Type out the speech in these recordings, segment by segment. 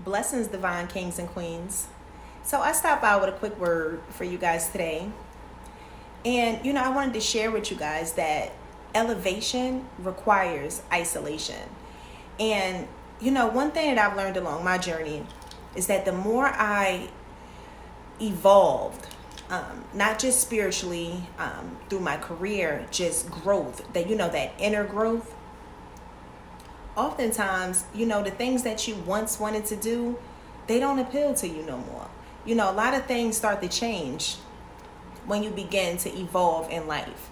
Blessings, divine kings and queens. So I stopped by with a quick word for you guys today. And, I wanted to share with you guys that elevation requires isolation. And, one thing that I've learned along my journey is that the more I evolved, not just spiritually, through my career, just growth, that inner growth, oftentimes, the things that you once wanted to do, they don't appeal to you no more. A lot of things start to change when you begin to evolve in life.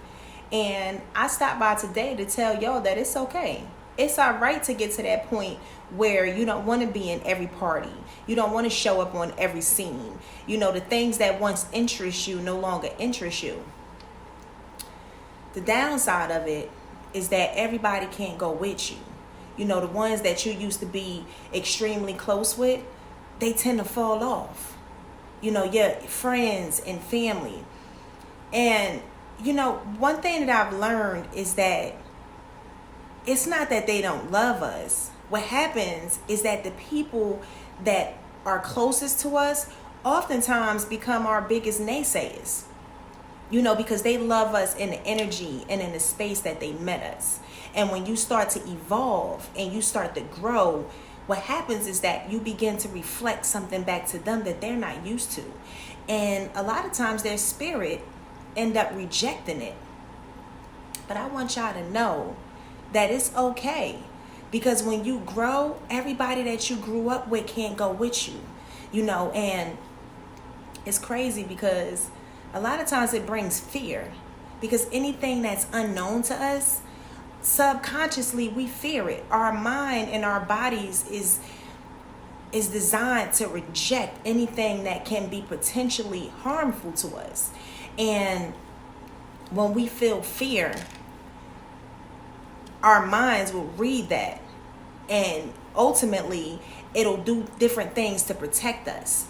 And I stopped by today to tell y'all that it's okay. It's all right to get to that point where you don't want to be in every party. You don't want to show up on every scene. The things that once interest you no longer interest you. The downside of it is that everybody can't go with you. The ones that you used to be extremely close with, they tend to fall off. Your friends and family. And, one thing that I've learned is that it's not that they don't love us. What happens is that the people that are closest to us oftentimes become our biggest naysayers. Because they love us in the energy and in the space that they met us. And when you start to evolve and you start to grow, what happens is that you begin to reflect something back to them that they're not used to. And a lot of times their spirit end up rejecting it. But I want y'all to know that it's okay. Because when you grow, everybody that you grew up with can't go with you. And it's crazy because a lot of times it brings fear. Because anything that's unknown to us, subconsciously we fear it. Our mind and our bodies is designed to reject anything that can be potentially harmful to us. And when we feel fear, our minds will read that, and ultimately it'll do different things to protect us.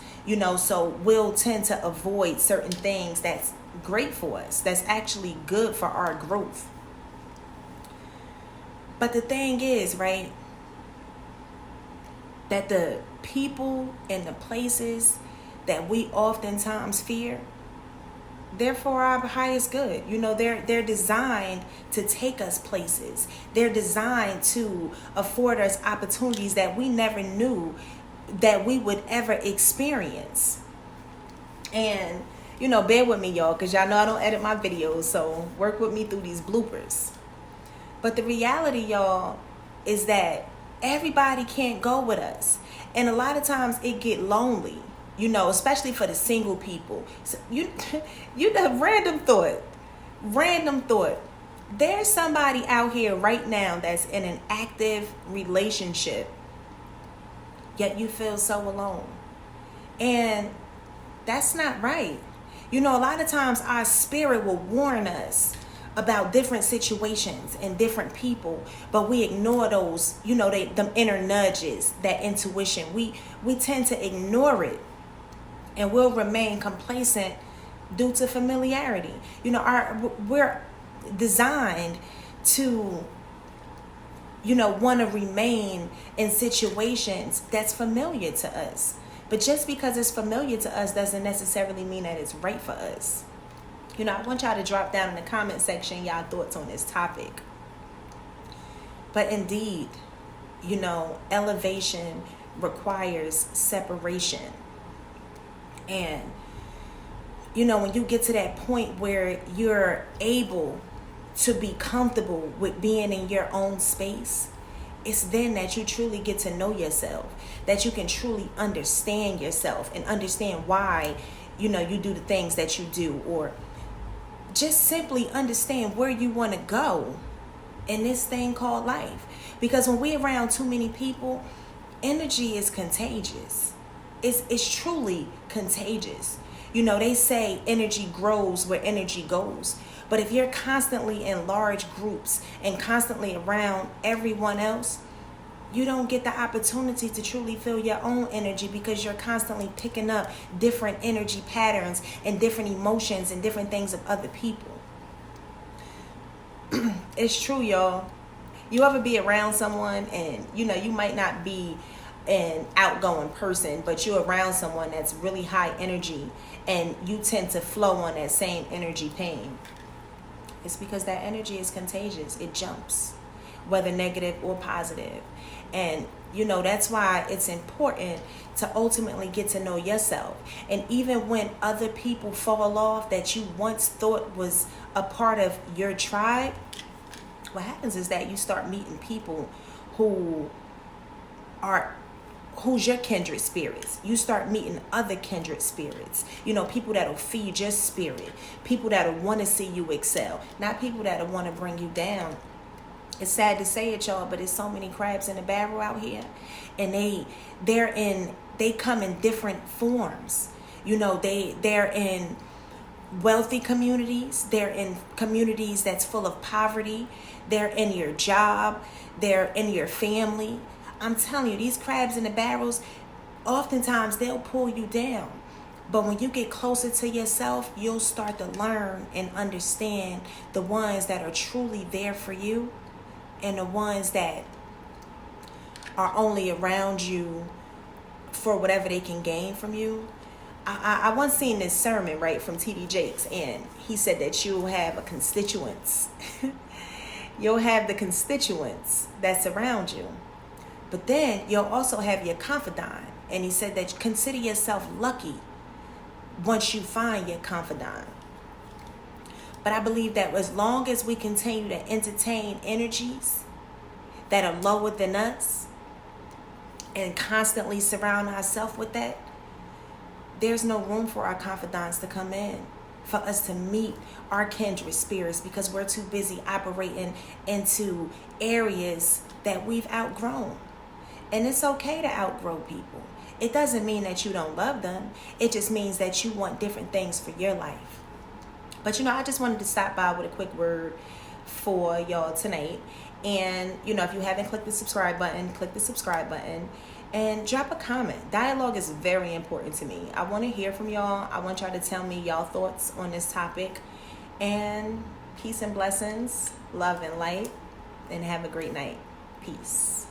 So we'll tend to avoid certain things that's great for us, that's actually good for our growth. But the thing is, right, that the people and the places that we oftentimes fear, they're for our highest good. They're designed to take us places. They're designed to afford us opportunities that we never knew that we would ever experience. And, bear with me, y'all, because y'all know I don't edit my videos, so work with me through these bloopers. But the reality, y'all, is that everybody can't go with us. And a lot of times it get lonely, especially for the single people. So random thought. There's somebody out here right now that's in an active relationship, yet you feel so alone. And that's not right. A lot of times our spirit will warn us about different situations and different people, but we ignore those, them inner nudges, that intuition. We tend to ignore it, and we'll remain complacent due to familiarity. We're designed to, want to remain in situations that's familiar to us. But just because it's familiar to us doesn't necessarily mean that it's right for us. I want y'all to drop down in the comment section y'all thoughts on this topic. But indeed, elevation requires separation. And, when you get to that point where you're able to be comfortable with being in your own space, it's then that you truly get to know yourself, that you can truly understand yourself and understand why, you do the things that you do, or just simply understand where you want to go in this thing called life. Because when we're around too many people, energy is contagious. It's truly contagious. They say energy grows where energy goes. But if you're constantly in large groups and constantly around everyone else, you don't get the opportunity to truly feel your own energy, because you're constantly picking up different energy patterns and different emotions and different things of other people. It's true, y'all. You ever be around someone and, you might not be an outgoing person, but you're around someone that's really high energy and you tend to flow on that same energy pain, it's because that energy is contagious. It jumps, whether negative or positive. And that's why it's important to ultimately get to know yourself. And even when other people fall off that you once thought was a part of your tribe, what happens is that you start meeting people who's your kindred spirits. You start meeting other kindred spirits. People that'll feed your spirit. People that'll want to see you excel. Not people that'll want to bring you down. It's sad to say it, y'all, but there's so many crabs in the barrel out here. And they come in different forms. They're in wealthy communities. They're in communities that's full of poverty. They're in your job. They're in your family. I'm telling you, these crabs in the barrels, oftentimes they'll pull you down. But when you get closer to yourself, you'll start to learn and understand the ones that are truly there for you and the ones that are only around you for whatever they can gain from you. I once seen this sermon, right, from T.D. Jakes, and he said that you'll have a constituents. You'll have the constituents that's around you. But then you'll also have your confidant. And he said that consider yourself lucky once you find your confidant. But I believe that as long as we continue to entertain energies that are lower than us and constantly surround ourselves with that, there's no room for our confidants to come in, for us to meet our kindred spirits, because we're too busy operating into areas that we've outgrown. And it's okay to outgrow people. It doesn't mean that you don't love them. It just means that you want different things for your life. But I just wanted to stop by with a quick word for y'all tonight. And if you haven't clicked the subscribe button, click the subscribe button and drop a comment. Dialogue is very important to me. I want to hear from y'all. I want y'all to tell me y'all thoughts on this topic. And peace and blessings, love and light, and have a great night. Peace.